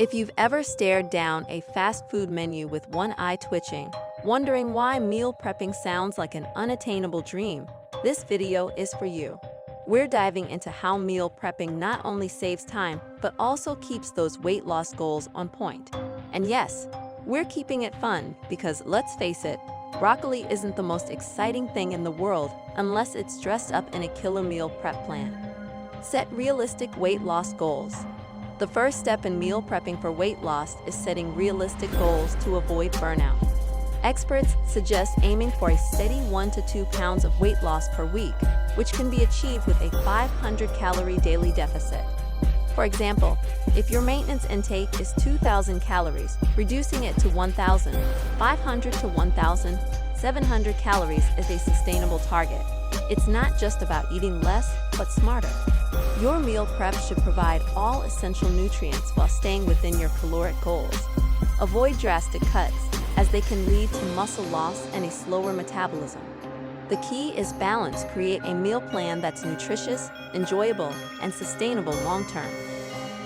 If you've ever stared down a fast food menu with one eye twitching, wondering why meal prepping sounds like an unattainable dream, this video is for you. We're diving into how meal prepping not only saves time, but also keeps those weight loss goals on point. And yes, we're keeping it fun because let's face it, broccoli isn't the most exciting thing in the world unless it's dressed up in a killer meal prep plan. Set realistic weight loss goals. The first step in meal prepping for weight loss is setting realistic goals to avoid burnout. Experts suggest aiming for a steady 1 to 2 pounds of weight loss per week, which can be achieved with a 500-calorie daily deficit. For example, if your maintenance intake is 2,000 calories, reducing it to 1,500 to 1,700 calories is a sustainable target. It's not just about eating less, but smarter. Your meal prep should provide all essential nutrients while staying within your caloric goals. Avoid drastic cuts, as they can lead to muscle loss and a slower metabolism. The key is balance. Create a meal plan that's nutritious, enjoyable, and sustainable long-term.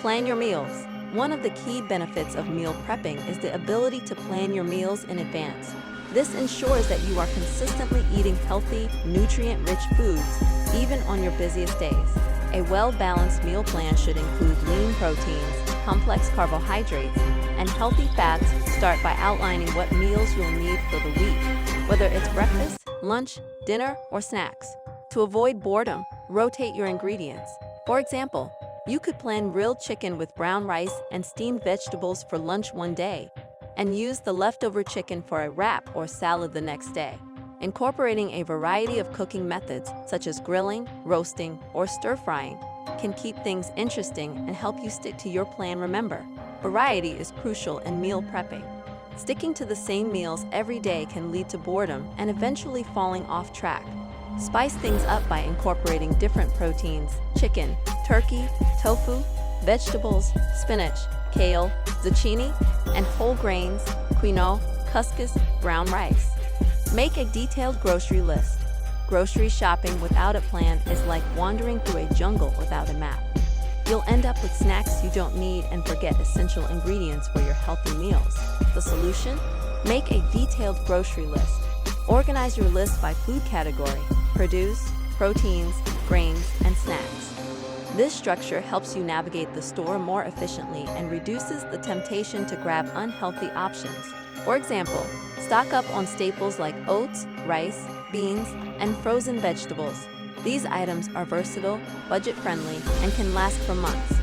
Plan your meals. One of the key benefits of meal prepping is the ability to plan your meals in advance. This ensures that you are consistently eating healthy, nutrient-rich foods, even on your busiest days. A well-balanced meal plan should include lean proteins, complex carbohydrates, and healthy fats. Start by outlining what meals you'll need for the week, whether it's breakfast, lunch, dinner, or snacks. To avoid boredom, rotate your ingredients. For example, you could plan grilled chicken with brown rice and steamed vegetables for lunch one day, and use the leftover chicken for a wrap or salad the next day. Incorporating a variety of cooking methods, such as grilling, roasting, or stir-frying, can keep things interesting and help you stick to your plan. Remember, variety is crucial in meal prepping. Sticking to the same meals every day can lead to boredom and eventually falling off track. Spice things up by incorporating different proteins: chicken, turkey, tofu, vegetables, spinach, kale, zucchini, and whole grains, quinoa, couscous, brown rice. Make a detailed grocery list. Grocery shopping without a plan is like wandering through a jungle without a map. You'll end up with snacks you don't need and forget essential ingredients for your healthy meals. The solution? Make a detailed grocery list. Organize your list by food category: produce, proteins, grains, and snacks. This structure helps you navigate the store more efficiently and reduces the temptation to grab unhealthy options. For example, stock up on staples like oats, rice, beans, and frozen vegetables. These items are versatile, budget-friendly, and can last for months.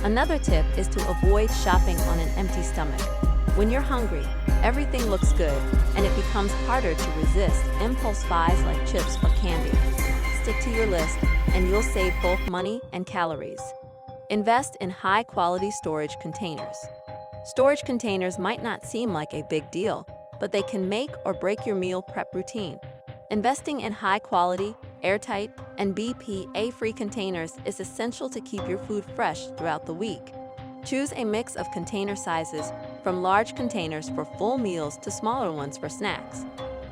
Another tip is to avoid shopping on an empty stomach. When you're hungry, everything looks good, and it becomes harder to resist impulse buys like chips or candy. Stick to your list, and you'll save both money and calories. Invest in high-quality storage containers. Storage containers might not seem like a big deal, but they can make or break your meal prep routine. Investing in high-quality, airtight, and BPA-free containers is essential to keep your food fresh throughout the week. Choose a mix of container sizes, from large containers for full meals to smaller ones for snacks.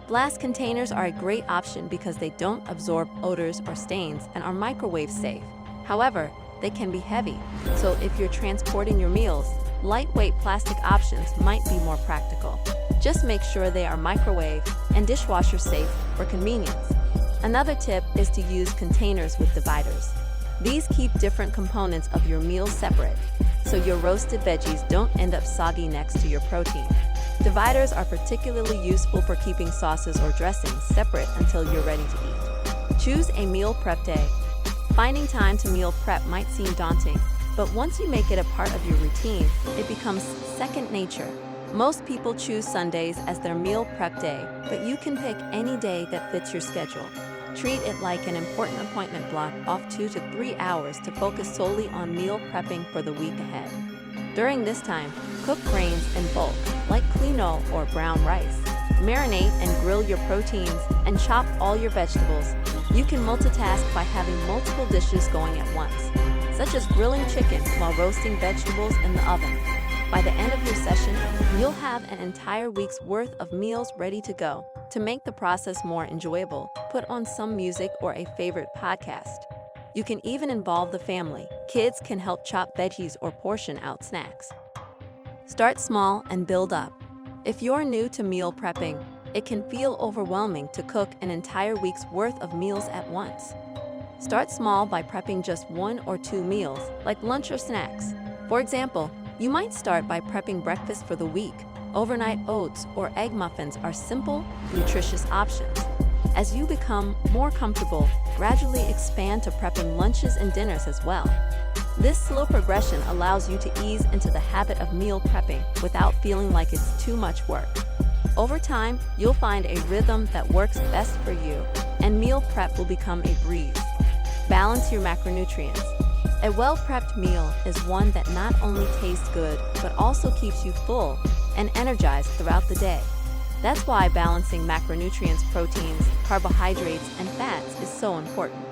Glass containers are a great option because they don't absorb odors or stains and are microwave safe. However, they can be heavy, so if you're transporting your meals, lightweight plastic options might be more practical. Just make sure they are microwave and dishwasher safe for convenience. Another tip is to use containers with dividers. These keep different components of your meal separate, so your roasted veggies don't end up soggy next to your protein. Dividers are particularly useful for keeping sauces or dressings separate until you're ready to eat. Choose a meal prep day. Finding time to meal prep might seem daunting, but once you make it a part of your routine, it becomes second nature. Most people choose Sundays as their meal prep day, but you can pick any day that fits your schedule. Treat it like an important appointment. Block off 2 to 3 hours to focus solely on meal prepping for the week ahead. During this time, cook grains in bulk, like quinoa or brown rice. Marinate and grill your proteins and chop all your vegetables. You can multitask by having multiple dishes going at once, such as grilling chicken while roasting vegetables in the oven. By the end of your session, you'll have an entire week's worth of meals ready to go. To make the process more enjoyable, put on some music or a favorite podcast. You can even involve the family. Kids can help chop veggies or portion out snacks. Start small and build up. If you're new to meal prepping, it can feel overwhelming to cook an entire week's worth of meals at once. Start small by prepping just 1 or 2 meals, like lunch or snacks. For example, you might start by prepping breakfast for the week. Overnight oats or egg muffins are simple, nutritious options. As you become more comfortable, gradually expand to prepping lunches and dinners as well. This slow progression allows you to ease into the habit of meal prepping without feeling like it's too much work. Over time, you'll find a rhythm that works best for you, and meal prep will become a breeze. Balance your macronutrients. A well-prepped meal is one that not only tastes good, but also keeps you full and energized throughout the day. That's why balancing macronutrients, proteins, carbohydrates, and fats is so important.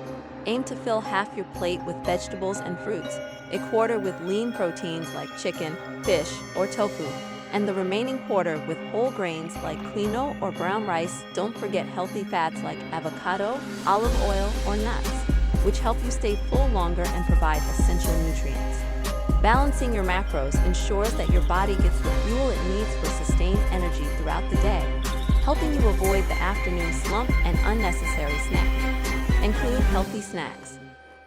Aim to fill half your plate with vegetables and fruits, a quarter with lean proteins like chicken, fish, or tofu, and the remaining quarter with whole grains like quinoa or brown rice. Don't forget healthy fats like avocado, olive oil, or nuts, which help you stay full longer and provide essential nutrients. Balancing your macros ensures that your body gets the fuel it needs for sustained energy throughout the day, helping you avoid the afternoon slump and unnecessary snacking. Include healthy snacks.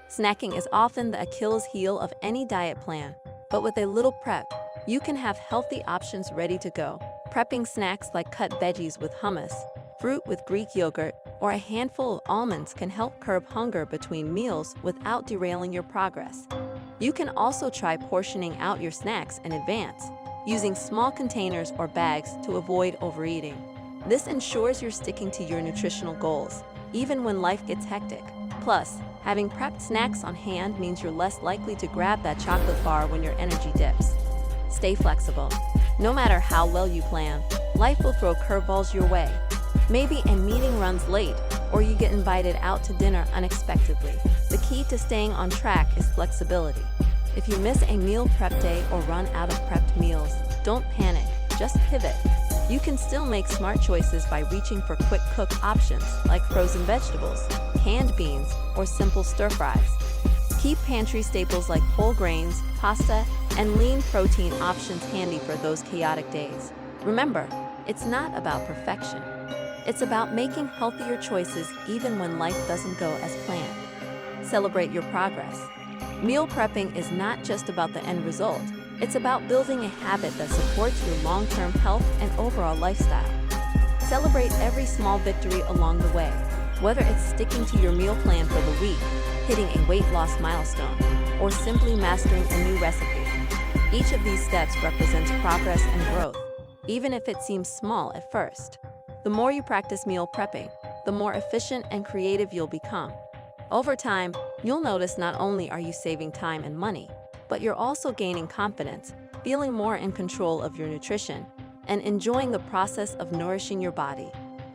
Snacking is often the Achilles heel of any diet plan, but with a little prep, you can have healthy options ready to go. Prepping snacks like cut veggies with hummus, fruit with Greek yogurt, or a handful of almonds can help curb hunger between meals without derailing your progress. You can also try portioning out your snacks in advance, using small containers or bags to avoid overeating. This ensures you're sticking to your nutritional goals, even when life gets hectic. Plus, having prepped snacks on hand means you're less likely to grab that chocolate bar when your energy dips. Stay flexible. No matter how well you plan, life will throw curveballs your way. Maybe a meeting runs late, or you get invited out to dinner unexpectedly. The key to staying on track is flexibility. If you miss a meal prep day or run out of prepped meals, don't panic, just pivot. You can still make smart choices by reaching for quick cook options like frozen vegetables, canned beans, or simple stir fries. Keep pantry staples like whole grains, pasta, and lean protein options handy for those chaotic days. Remember, it's not about perfection. It's about making healthier choices even when life doesn't go as planned. Celebrate your progress. Meal prepping is not just about the end result. It's about building a habit that supports your long-term health and overall lifestyle. Celebrate every small victory along the way, whether it's sticking to your meal plan for the week, hitting a weight loss milestone, or simply mastering a new recipe. Each of these steps represents progress and growth, even if it seems small at first. The more you practice meal prepping, the more efficient and creative you'll become. Over time, you'll notice not only are you saving time and money, but you're also gaining confidence, feeling more in control of your nutrition, and enjoying the process of nourishing your body.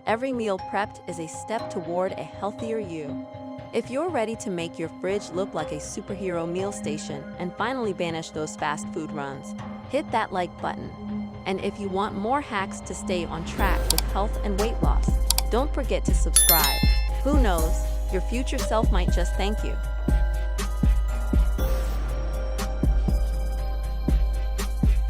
Every meal prepped is a step toward a healthier you. If you're ready to make your fridge look like a superhero meal station and finally banish those fast food runs, hit that like button. And if you want more hacks to stay on track with health and weight loss, don't forget to subscribe. Who knows, your future self might just thank you.